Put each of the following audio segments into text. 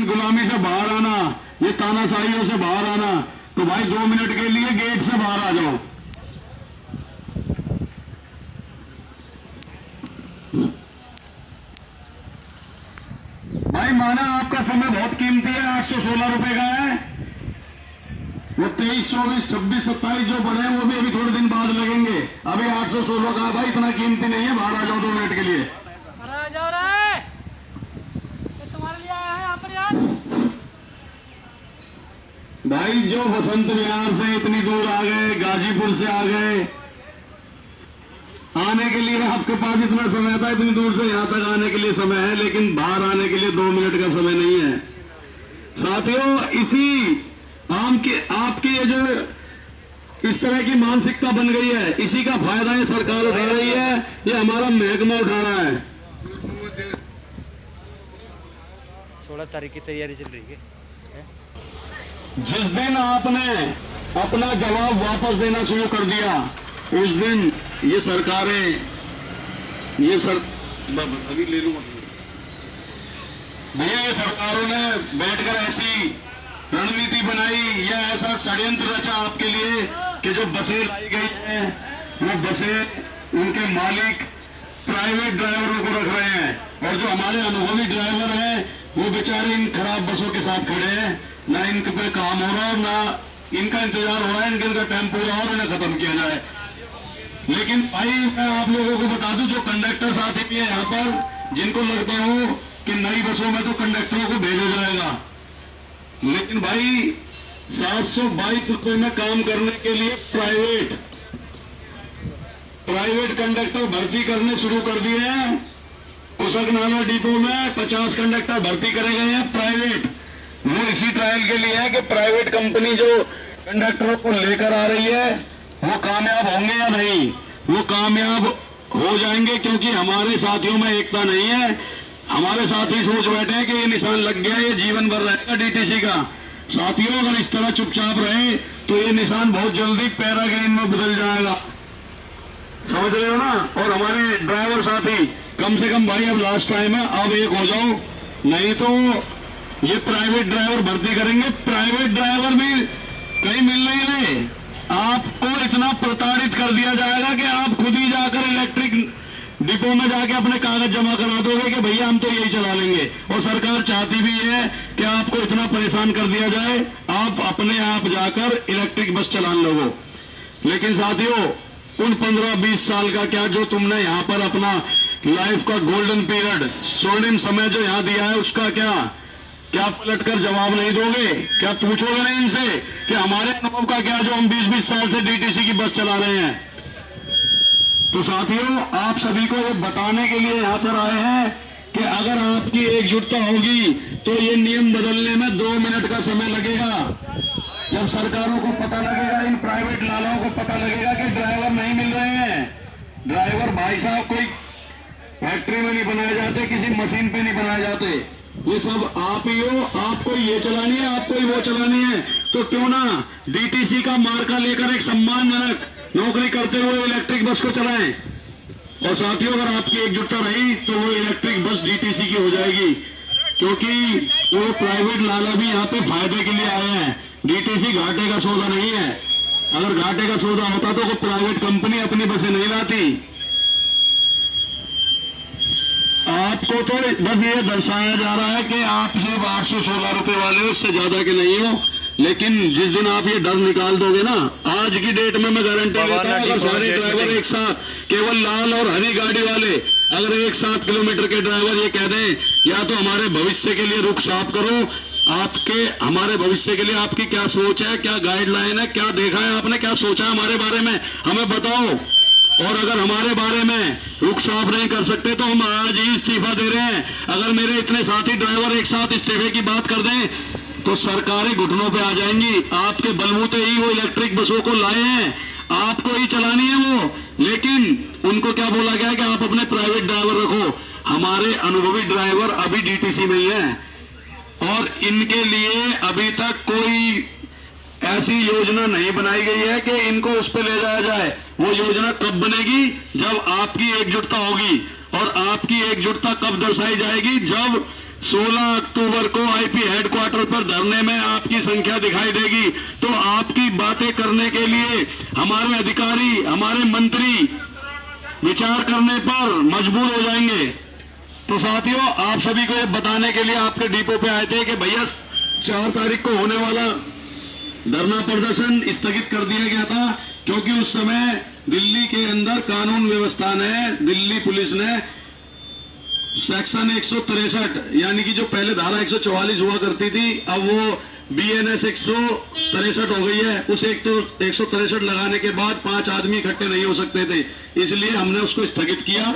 लेकिन गुलामी से बाहर आना, ये तानाशाहियों से बाहर आना, तो भाई 2 मिनट के लिए गेट से बाहर आ जाओ। भाई माना आपका समय बहुत कीमती है, 816 रुपए का है। वो 23, 24, 26, 27 जो बड़े हैं वो भी अभी थोड़े दिन बाद लगेंगे। अभी 816 का है भाई, इतना कीमती नहीं है। बाहर आ जाओ 2 मिनट के लिए। आ जाओ रे, ये तुम्हारे लिए आया है यहाँ पर यार। भाई जो बसंत विहार से इतनी दूर आ गए, गाजीपुर से आ गए, आने के लिए आपके पास इतना समय था, इतनी दूर से यहां तक आने के लिए समय है, लेकिन बाहर आने के लिए 2 मिनट का समय नहीं है। साथियों, इसी आपकी ये जो इस तरह की मानसिकता बन गई है, इसी का फायदा ये सरकार उठा रही है, ये हमारा महकमा उठा रहा है। 16 तारीख की तैयारी चल रही है। जिस दिन आपने अपना जवाब वापस देना शुरू कर दिया, उस दिन ये सरकारें, अभी ले लूंगा भैया, ये सरकारों ने बैठकर ऐसी रणनीति बनाई या ऐसा षड्यंत्र रचा आपके लिए कि जो बसें लाई गई हैं, वो बसें उनके मालिक प्राइवेट ड्राइवरों को रख रहे हैं, और जो हमारे अनुभवी ड्राइवर हैं वो बेचारे इन खराब बसों के साथ खड़े हैं। ना इनके पे काम हो रहा है, ना इनका इंतजार हो रहा है इनका टाइम पूरा हो और इन्हें खत्म किया जाए। लेकिन भाई मैं आप लोगों को बता दूं, जो कंडक्टर साथी भी है यहाँ पर, जिनको लगता हो कि नई बसों में तो कंडक्टरों को भेजा जाएगा, लेकिन भाई 722 रुपए में काम करने के लिए प्राइवेट कंडक्टर भर्ती करने शुरू कर दिए हैं। कुशकनाला डिपो में 50 कंडक्टर भर्ती करे गए हैं प्राइवेट। वो इसी ट्रायल के लिए है कि प्राइवेट कंपनी जो कंडक्टरों को लेकर आ रही है वो कामयाब होंगे या नहीं। वो कामयाब हो जाएंगे, क्योंकि हमारे साथियों में एकता नहीं है। हमारे साथी सोच बैठे हैं कि ये निशान लग गया, ये जीवन भर रहेगा डीटीसी का। साथियों, अगर इस तरह चुपचाप रहे तो ये निशान बहुत जल्दी पैराग्रीन में बदल जाएगा, समझ रहे हो ना। और हमारे ड्राइवर साथी, कम से कम भाई अब लास्ट टाइम है, अब एक हो जाओ, नहीं तो ये प्राइवेट ड्राइवर भर्ती करेंगे। प्राइवेट ड्राइवर भी कहीं मिल नहीं रहे, आपको इतना प्रताड़ित कर दिया जाएगा कि आप खुद ही जाकर इलेक्ट्रिक डिपो में जाके अपने कागज जमा करा दोगे कि भैया हम तो यही चला लेंगे। और सरकार चाहती भी है कि आपको इतना परेशान कर दिया जाए, आप अपने आप जाकर इलेक्ट्रिक बस चला लोगो। लेकिन साथियों, उन 15-20 साल का क्या, जो तुमने यहाँ पर अपना लाइफ का गोल्डन पीरियड, स्वर्णिम समय जो यहाँ दिया है, उसका क्या पलटकर जवाब नहीं दोगे? क्या पूछोगे नहीं इनसे कि हमारे अनुभव का क्या, जो हम 20-20 साल से डीटीसी की बस चला रहे हैं? तो साथियों, आप सभी को ये बताने के लिए यहाँ पर आए हैं कि अगर आपकी एकजुटता होगी तो ये नियम बदलने में 2 मिनट का समय लगेगा। जब सरकारों को पता लगेगा, इन प्राइवेट लालाओं को पता लगेगा कि ड्राइवर नहीं मिल रहे हैं। ड्राइवर भाई साहब कोई फैक्ट्री में नहीं बनाए जाते, किसी मशीन पे नहीं बनाए जाते, ये सब आप ही हो। आपको ये चलानी है, आपको ही वो चलानी है, तो क्यों ना डीटीसी का मार्का लेकर एक सम्मानजनक नौकरी करते हुए इलेक्ट्रिक बस को चलाएं। और साथियों, अगर आपकी एकजुटता रही तो वो इलेक्ट्रिक बस डीटीसी की हो जाएगी, क्योंकि वो प्राइवेट लाला भी यहाँ पे फायदे के लिए आए हैं। डीटीसी घाटे का सौदा नहीं है। अगर घाटे का सौदा होता तो कोई प्राइवेट कंपनी अपनी बसें नहीं लाती। आपको तो बस ये दर्शाया जा रहा है कि आप सिर्फ 816 रुपए वाले हो, उससे ज्यादा के नहीं हो। लेकिन जिस दिन आप ये डर निकाल दोगे ना, आज की डेट में मैं गारंटी देता हूं, अगर सारे ड्राइवर एक साथ, केवल लाल और हरी गाड़ी वाले अगर 1-7 किलोमीटर के ड्राइवर ये कह दें, या तो हमारे भविष्य के लिए रुख साफ करो, आपके हमारे भविष्य के लिए आपकी क्या सोच है, क्या गाइडलाइन है, क्या देखा है आपने, क्या सोचा है हमारे बारे में, हमें बताओ। और अगर हमारे बारे में रुख साफ नहीं कर सकते तो हम आज ही इस्तीफा दे रहे हैं। अगर मेरे इतने साथी ड्राइवर एक साथ इस्तीफे की बात कर दें तो सरकारें घुटनों पे आ जाएंगी। आपके बलबूते ही वो इलेक्ट्रिक बसों को लाए हैं, आपको ही चलानी है वो। लेकिन उनको क्या बोला गया कि आप अपने प्राइवेट ड्राइवर रखो। हमारे अनुभवी ड्राइवर अभी डीटीसी में ही हैं, और इनके लिए अभी तक कोई ऐसी योजना नहीं बनाई गई है कि इनको उस पर ले जाया जाए। वो योजना कब बनेगी? जब आपकी एकजुटता होगी। और आपकी एकजुटता कब दर्शाई जाएगी? जब 16 अक्टूबर को आईपी हेडक्वार्टर पर धरने में आपकी संख्या दिखाई देगी, तो आपकी बातें करने के लिए हमारे अधिकारी, हमारे मंत्री विचार करने पर मजबूर हो जाएंगे। तो साथियों, आप सभी को ये बताने के लिए आपके डिपो पे आए थे कि भैया 4 तारीख को होने वाला धरना प्रदर्शन स्थगित कर दिया गया था, क्योंकि उस समय दिल्ली के अंदर कानून व्यवस्था ने, दिल्ली पुलिस ने सेक्शन 163 यानी कि जो पहले धारा 144 हुआ करती थी, अब वो BNS 163 हो गई है। उस 163 लगाने के बाद 5 आदमी इकट्ठे नहीं हो सकते थे, इसलिए हमने उसको स्थगित किया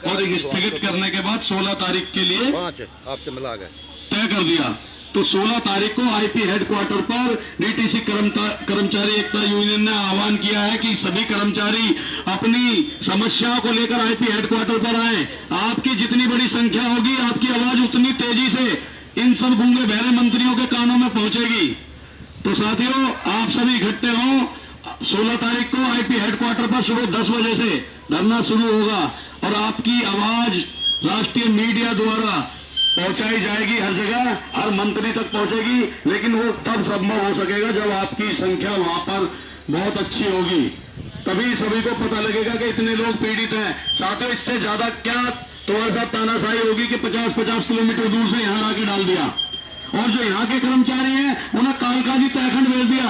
और स्थगित करने के बाद 16 तारीख के लिए 5 आपसे मिला गए तय कर दिया। तो 16 तारीख को आईपी हेडक्वार्टर पर डीटीसी कर्मचारी एकता यूनियन ने आह्वान किया है कि सभी कर्मचारी अपनी समस्याओं को लेकर आईपी हेडक्वार्टर पर आए। आपकी जितनी बड़ी संख्या होगी, आपकी आवाज उतनी तेजी से इन सब गूंगे बहरे मंत्रियों के कानों में पहुंचेगी। तो साथियों, आप सभी इकट्ठे हो। 16 तारीख को आईपी हेडक्वार्टर पर सुबह 10 बजे से धरना शुरू होगा और आपकी आवाज राष्ट्रीय मीडिया द्वारा पहुंचाई जाएगी, हर जगह, हर मंत्री तक पहुंचेगी। लेकिन वो तब संभव हो सकेगा जब आपकी संख्या वहां पर बहुत अच्छी होगी, तभी सभी को पता लगेगा कि इतने लोग पीड़ित हैं। साथियों, इससे ज्यादा क्या तुम्हारे साथ तानाशाही होगी कि 50-50 किलोमीटर दूर से यहां लाके डाल दिया, और जो यहाँ के कर्मचारी हैं उन्हें कालकाजी तहखंड भेज दिया।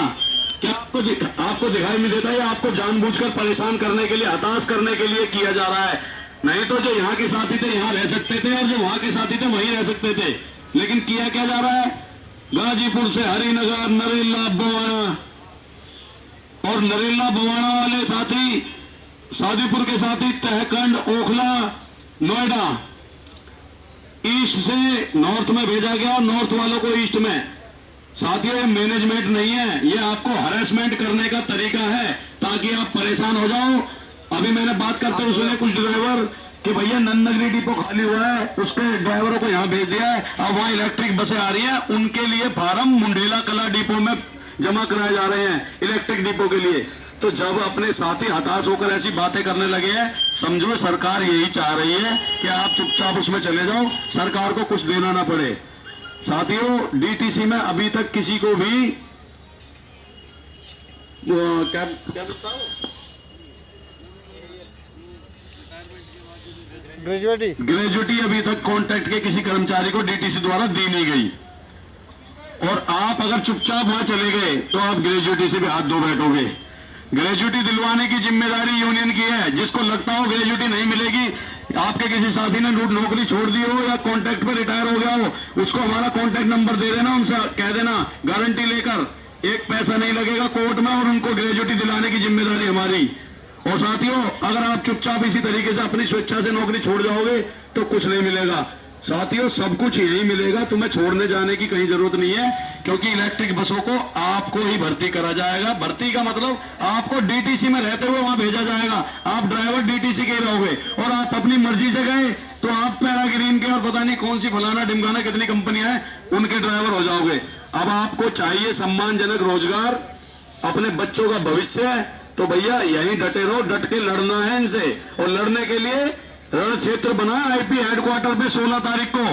क्या आपको दिखाई नहीं देता? ये आपको जानबूझकर परेशान करने के लिए, हताश करने के लिए किया जा रहा है। नहीं तो जो यहाँ के साथी थे यहाँ रह सकते थे, और जो वहां के साथी थे वहीं रह सकते थे। लेकिन किया क्या जा रहा है? गाजीपुर से हरिनगर, नरेला, बवाना, और नरेला बवाना वाले साथी, सादीपुर के साथी तहखंड, ओखला, नोएडा, ईस्ट से नॉर्थ में भेजा गया, नॉर्थ वालों को ईस्ट में। साथियों, ये मैनेजमेंट नहीं है, ये आपको हरेसमेंट करने का तरीका है ताकि आप परेशान हो जाओ। अभी मैंने बात करते हुए सुने कुछ ड्राइवर कि भैया नंदनगरी डिपो खाली हुआ है, उसके ड्राइवरों को यहाँ भेज दिया है, अब वहां इलेक्ट्रिक बसें आ रही हैं, उनके लिए फार्म मुंडेला कला डिपो में जमा कराए जा रहे हैं इलेक्ट्रिक डिपो के लिए। तो जब अपने साथी हताश होकर ऐसी बातें करने लगे हैं, समझो सरकार यही चाह रही है कि आप चुपचाप उसमें चले जाओ, सरकार को कुछ देना ना पड़े। साथियों, डीटीसी में अभी तक किसी को भी क्या बताओ, ग्रेजुएटी अभी तक कॉन्ट्रैक्ट के किसी कर्मचारी को डीटीसी द्वारा दी नहीं गई। और आप अगर चुपचाप वहां चले गए तो आप ग्रेजुएटी से भी हाथ धो बैठोगे। ग्रेजुएटी दिलवाने की जिम्मेदारी यूनियन की है। जिसको लगता हो ग्रेजुएटी नहीं मिलेगी, आपके किसी साथी ने नौकरी छोड़ दी हो या कॉन्ट्रैक्ट पर रिटायर हो गया हो, उसको हमारा कॉन्ट्रैक्ट नंबर दे देना, उनसे कह देना गारंटी लेकर 1 पैसा नहीं लगेगा कोर्ट में, और उनको ग्रेजुएटी दिलाने की जिम्मेदारी हमारी। और साथियों, अगर आप चुपचाप इसी तरीके से अपनी स्वेच्छा से नौकरी छोड़ जाओगे तो कुछ नहीं मिलेगा। साथियों, सब कुछ यही मिलेगा, तुम्हें छोड़ने जाने की कहीं जरूरत नहीं है, क्योंकि इलेक्ट्रिक बसों को आपको ही भर्ती करा जाएगा। भर्ती का मतलब आपको डीटीसी में रहते हुए वहां भेजा जाएगा, आप ड्राइवर डीटीसी के ही रहोगे, और आप अपनी मर्जी से गए तो आप पैराग्रीन के और पता नहीं कौन सी फलाना ढिमकाना कितनी कंपनियां हैं उनके ड्राइवर हो जाओगे। अब आपको चाहिए सम्मानजनक रोजगार, अपने बच्चों का भविष्य है, तो भैया यहीं डटे रहो, डट के लड़ना है इनसे। और लड़ने के लिए रण क्षेत्र बना आईपी हेडक्वार्टर पे 16 तारीख को।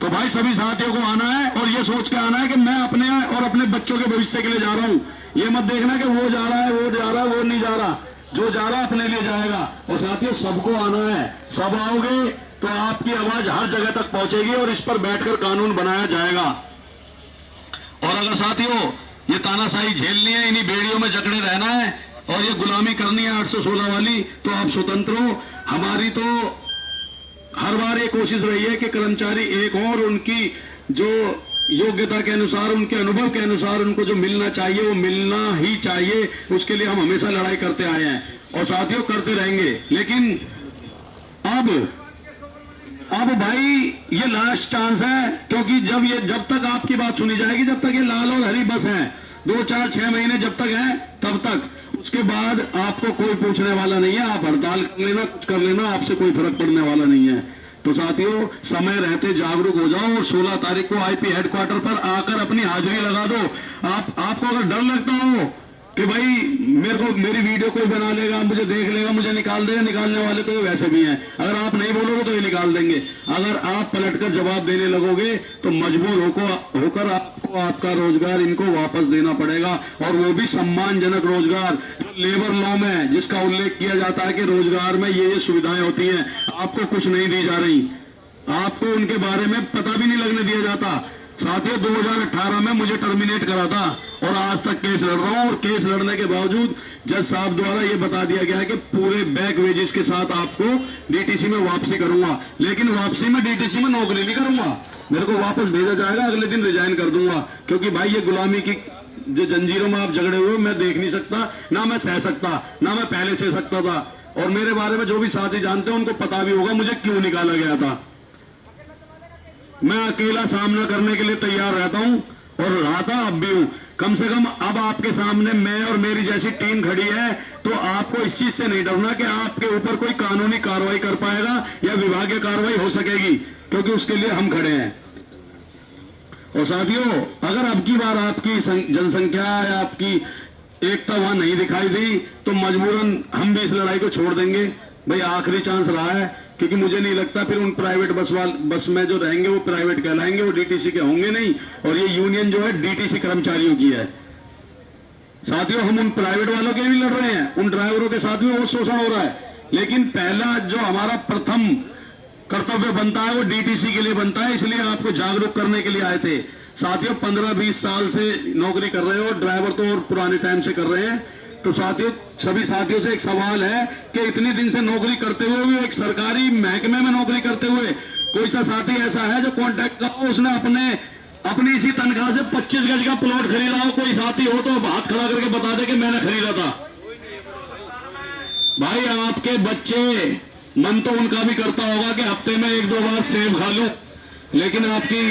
तो भाई सभी साथियों को आना है और ये सोच के आना है कि मैं अपने और अपने बच्चों के भविष्य के लिए जा रहा हूं। ये मत देखना कि वो जा रहा है, वो जा रहा है, वो नहीं जा रहा, जो जा रहा अपने लिए जाएगा। और साथियों, सबको आना है, सब आओगे तो आपकी आवाज हर जगह तक पहुंचेगी और इस पर बैठकर कानून बनाया जाएगा। और अगर साथियों ये तानाशाही झेलनी है, इन्हीं बेड़ियों में जकड़े रहना है और ये गुलामी करनी है 816 वाली, तो आप स्वतंत्र हो। हमारी तो हर बार ये कोशिश रही है कि कर्मचारी एक हों और उनकी जो योग्यता के अनुसार, उनके अनुभव के अनुसार उनको जो मिलना चाहिए वो मिलना ही चाहिए। उसके लिए हम हमेशा लड़ाई करते आए हैं और साथियों करते रहेंगे। लेकिन अब भाई ये लास्ट चांस है, क्योंकि जब तक आपकी बात सुनी जाएगी, जब तक ये लाल और हरी बस है, 2, 4, 6 महीने जब तक है तब तक, उसके बाद आपको कोई पूछने वाला नहीं है। आप हड़ताल कर लेना, कुछ कर लेना, आपसे कोई फर्क पड़ने वाला नहीं है। तो साथियों, समय रहते जागरूक हो जाओ और 16 तारीख को आईपी हेडक्वार्टर पर आकर अपनी हाजिरी लगा दो। आपको अगर डर लगता हो कि भाई मेरे को मेरी वीडियो कोई बना लेगा, मुझे देख लेगा, मुझे निकाल देगा। निकालने वाले तो ये वैसे भी हैं, अगर आप नहीं बोलोगे तो ये निकाल देंगे। अगर आप पलटकर जवाब देने लगोगे तो मजबूर होकर आपको आपका रोजगार इनको वापस देना पड़ेगा, और वो भी सम्मानजनक रोजगार। लेबर लॉ में जिसका उल्लेख किया जाता है कि रोजगार में ये सुविधाएं होती हैं, आपको कुछ नहीं दी जा रही, आपको उनके बारे में पता भी नहीं लगने दिया जाता। साथियों, 2018 में मुझे टर्मिनेट करा था और आज तक केस लड़ रहा हूं, और केस लड़ने के बावजूद जज साहब द्वारा यह बता दिया गया है कि पूरे बैक वेजेस के साथ आपको डीटीसी में वापसी करूंगा। लेकिन वापसी में डीटीसी में नौकरी नहीं करूंगा, मेरे को वापस भेजा जाएगा, अगले दिन रिजाइन कर दूंगा। क्योंकि भाई ये गुलामी की जो जंजीरों में आप झगड़े हुए मैं देख नहीं सकता, ना मैं सह सकता, ना मैं पहले सह सकता था। और मेरे बारे में जो भी साथी जानते हैं उनको पता भी होगा मुझे क्यों निकाला गया था। मैं अकेला सामना करने के लिए तैयार रहता हूं और रहा था, अब भी हूं। कम से कम अब आपके सामने मैं और मेरी जैसी टीम खड़ी है, तो आपको इस चीज से नहीं डरना कि आपके ऊपर कोई कानूनी कार्रवाई कर पाएगा या विभागीय कार्रवाई हो सकेगी, क्योंकि उसके लिए हम खड़े हैं। और साथियों, अगर अब की बार आपकी जनसंख्या या आपकी एकता वहां नहीं दिखाई दी तो मजबूरन हम भी इस लड़ाई को छोड़ देंगे। भाई आखिरी चांस रहा है, क्योंकि मुझे नहीं लगता फिर उन प्राइवेट बस में जो रहेंगे वो प्राइवेट कहलाएंगे, वो डीटीसी के होंगे नहीं। और ये यूनियन जो है डीटीसी कर्मचारियों की है। साथियों, हम उन प्राइवेट वालों के भी लड़ रहे हैं, उन ड्राइवरों के साथ भी वो शोषण हो रहा है। लेकिन पहला जो हमारा प्रथम कर्तव्य बनता है वो डीटीसी के लिए बनता है, इसलिए आपको जागरूक करने के लिए आए थे। साथियों, 15-20 साल से नौकरी कर रहे हो, ड्राइवर तो और पुराने टाइम से कर रहे हैं। तो साथियों, सभी साथियों से एक सवाल है कि इतने दिन से नौकरी करते हुए भी, एक सरकारी महकमे में नौकरी करते हुए, कोई सा साथी ऐसा है जो कॉन्ट्रैक्ट का हो, उसने अपनी इसी तनख्वाह से 25 गज का प्लॉट खरीदा हो? कोई साथी हो तो हाथ खड़ा करके बता दे कि मैंने खरीदा था। भाई आपके बच्चे, मन तो उनका भी करता होगा कि हफ्ते में 1-2 बार सेब खा लूं, लेकिन आपकी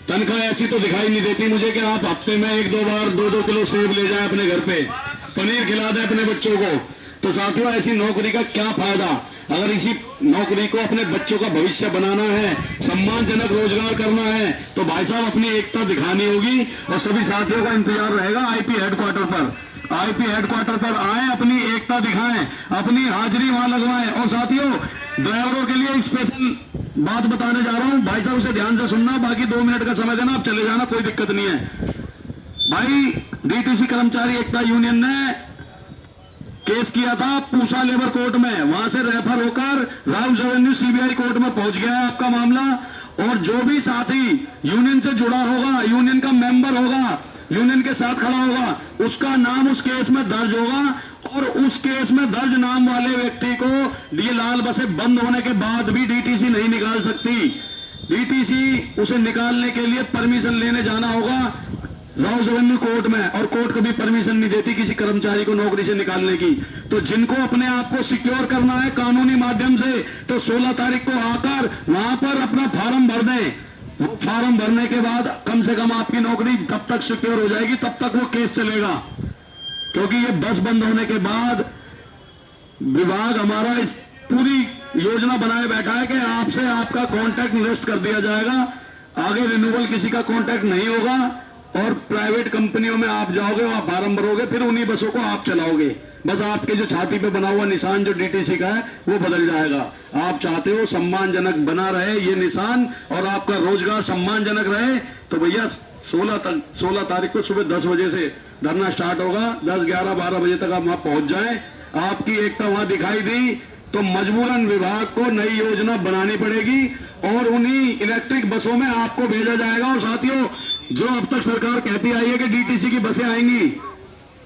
तनख्वाह ऐसी तो दिखाई नहीं देती मुझे कि आप हफ्ते में 1-2 बार 2-2 किलो सेब ले जाए अपने घर पे, पनीर खिला दें अपने बच्चों को। तो साथियों, ऐसी नौकरी का क्या फायदा? अगर इसी नौकरी को अपने बच्चों का भविष्य बनाना है, सम्मानजनक रोजगार करना है, तो भाई साहब अपनी एकता दिखानी होगी। और सभी साथियों का इंतजार रहेगा आईपी हेडक्वार्टर पर। आईपी हेडक्वार्टर पर आए, अपनी एकता दिखाएं, अपनी हाजिरी वहां लगवाएं। और साथियों, ड्राइवरों के लिए स्पेशल बात बताने जा रहा हूं, भाई साहब उसे ध्यान से सुनना, बाकी 2 मिनट का समय देना, आप चले जाना, कोई दिक्कत नहीं है। भाई, डीटीसी कर्मचारी एकता यूनियन ने केस किया था पूसा लेबर कोर्ट में, वहां से रेफर होकर राउस एवेन्यू सीबीआई कोर्ट में पहुंच गया है आपका मामला। और जो भी साथी यूनियन से जुड़ा होगा, यूनियन का मेंबर होगा, यूनियन के साथ खड़ा होगा, उसका नाम उस केस में दर्ज होगा। और उस केस में दर्ज नाम वाले व्यक्ति को ये लाल बसें बंद होने के बाद भी डीटीसी नहीं निकाल सकती। डीटीसी उसे निकालने के लिए परमिशन लेने जाना होगा राउस एवेन्यू कोर्ट में, और कोर्ट कभी परमिशन नहीं देती किसी कर्मचारी को नौकरी से निकालने की। तो जिनको अपने आप को सिक्योर करना है कानूनी माध्यम से, तो 16 तारीख को आकर वहां पर अपना फॉर्म भर दें। वो फॉर्म भरने के बाद कम से कम आपकी नौकरी तब तक सिक्योर हो जाएगी, तब तक वो केस चलेगा। क्योंकि ये बस बंद होने के बाद विभाग हमारा इस पूरी योजना बनाए बैठा है कि आपसे आपका कॉन्ट्रैक्ट निरस्त कर दिया जाएगा, आगे रिन्यूअल किसी का कॉन्ट्रैक्ट नहीं होगा, और प्राइवेट कंपनियों में आप जाओगे, वहां फॉर्म भरोगे, फिर उन्हीं बसों को आप चलाओगे। बस आपके जो छाती पे बना हुआ निशान जो डीटीसी का है वो बदल जाएगा। आप चाहते हो सम्मानजनक बना रहे ये निशान और आपका रोजगार सम्मानजनक रहे, तो भैया 16 तारीख को सुबह 10 बजे से धरना स्टार्ट होगा। 10, 11, 12 बजे तक आप वहां पहुंच जाएं। आपकी एकता वहां दिखाई दी तो मजबूरन विभाग को नई योजना बनानी पड़ेगी और उन्हीं इलेक्ट्रिक बसों में आपको भेजा जाएगा। और साथियों, जो अब तक सरकार कहती आई है कि डीटीसी की बसें आएंगी,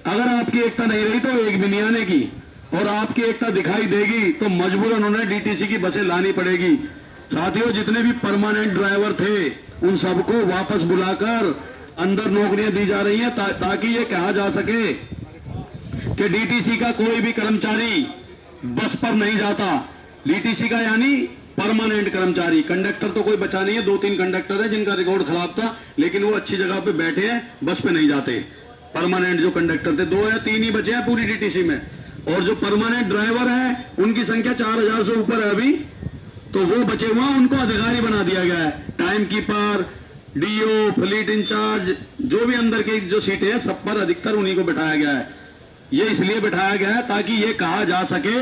अगर आपकी एकता नहीं रही तो एक भी नहीं आने की, और आपकी एकता दिखाई देगी तो मजबूरन उन्हें डीटीसी की बसें लानी पड़ेगी। साथियों, जितने भी परमानेंट ड्राइवर थे उन सबको वापस बुलाकर अंदर नौकरियां दी जा रही हैं ताकि ये कहा जा सके कि डीटीसी का कोई भी कर्मचारी बस पर नहीं जाता। डीटीसी का यानी परमानेंट कर्मचारी। कंडक्टर तो कोई बचा नहीं है, 2-3 कंडक्टर है जिनका रिकॉर्ड खराब था, लेकिन वो अच्छी जगह पे बैठे हैं, बस पे नहीं जाते। परमानेंट जो कंडक्टर थे 2 या 3 ही बचे हैं पूरी डीटीसी में, और जो परमानेंट ड्राइवर है उनकी संख्या 4000 से ऊपर है अभी, तो वो बचे हुए उनको अधिकारी बना दिया गया है। Time keeper, DO, fleet incharge, जो भी अंदर की जो सीटें हैं सब पर अधिकतर उन्हीं को बिठाया गया है। ये इसलिए बिठाया गया है ताकि ये कहा जा सके